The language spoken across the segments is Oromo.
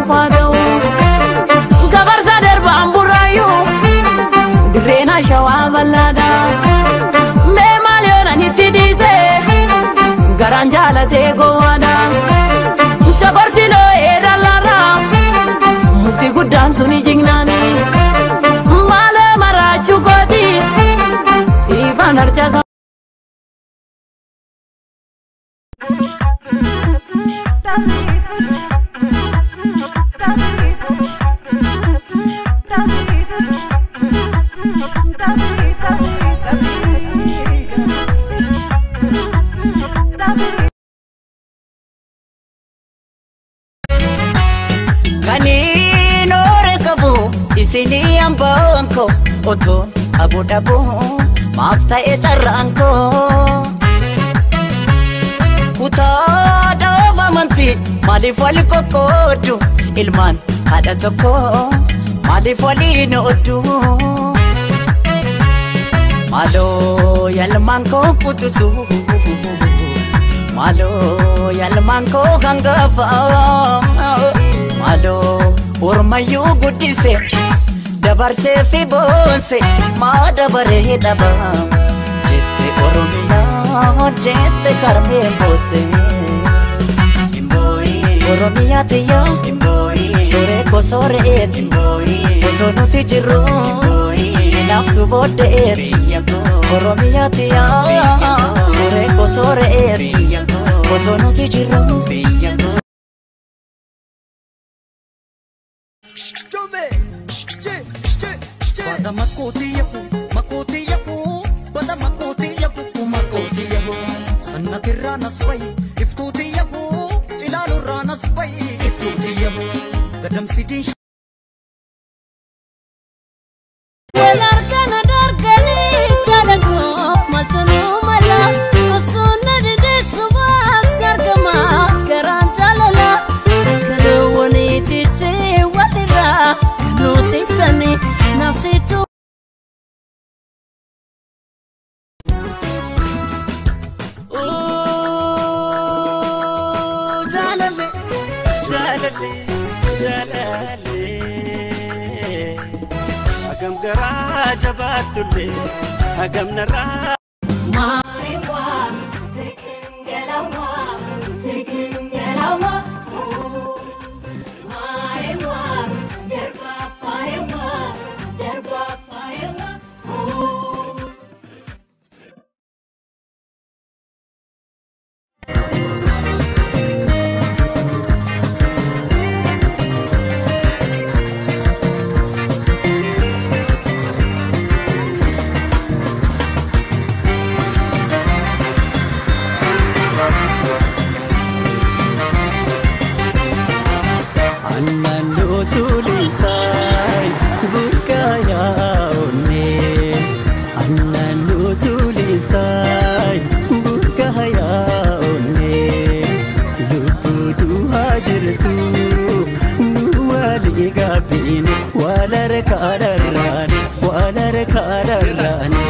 fado gabar zader bamburayo direna shawabalada me maliona nitidise garanjala te goada tabarsino eralara muti gudan suni jingnani male marachu godi sifanar jaza Kanino rekabu isini ambanko oton abu dabu mafta echaranko utada mamanti malifali kokodu ilman hada toko malifali nodu malo yalmanko kutusu malo yalmanko gangafa malo ormayu gudise dabarse fi bonse ma dabare daba jette oromiya jette karme bose imboi oromiya tiya imboi sore ko sore et imboi otono ti jiru imboi naftu bodde et oromiya tiya sore ko sore et otono ti jiru Pada makotiyaku pada makotiyaku sanna tirranas pai iftutiyaku cilalu ranas pai iftutiyaku gadam sidin Larkana darkani jalago matanu mala asuna de suba sargama karan jalala kalawani tite walira no tiksani nafsitu Agam garaj batule agam nara Mariwa sekin gelawa Mariwa derba paewa wala rekadarani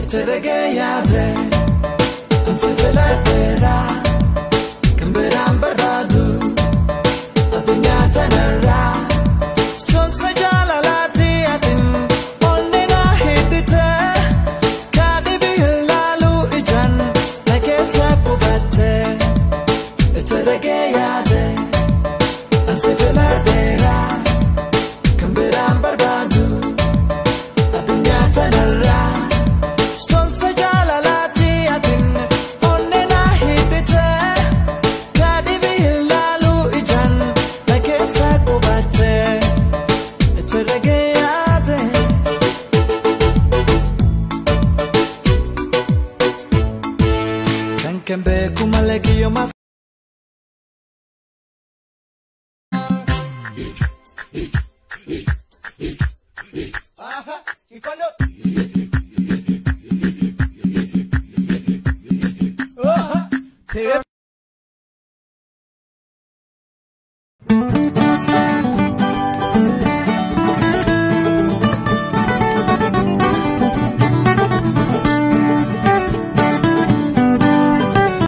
Te reggae reggae anse feladera kamberan barbadu adunya tanarra son sajalalati atin onne na hidite kadi bilalu ijan naketsa kubate reggae Kembe kumaleki yo ma Aha,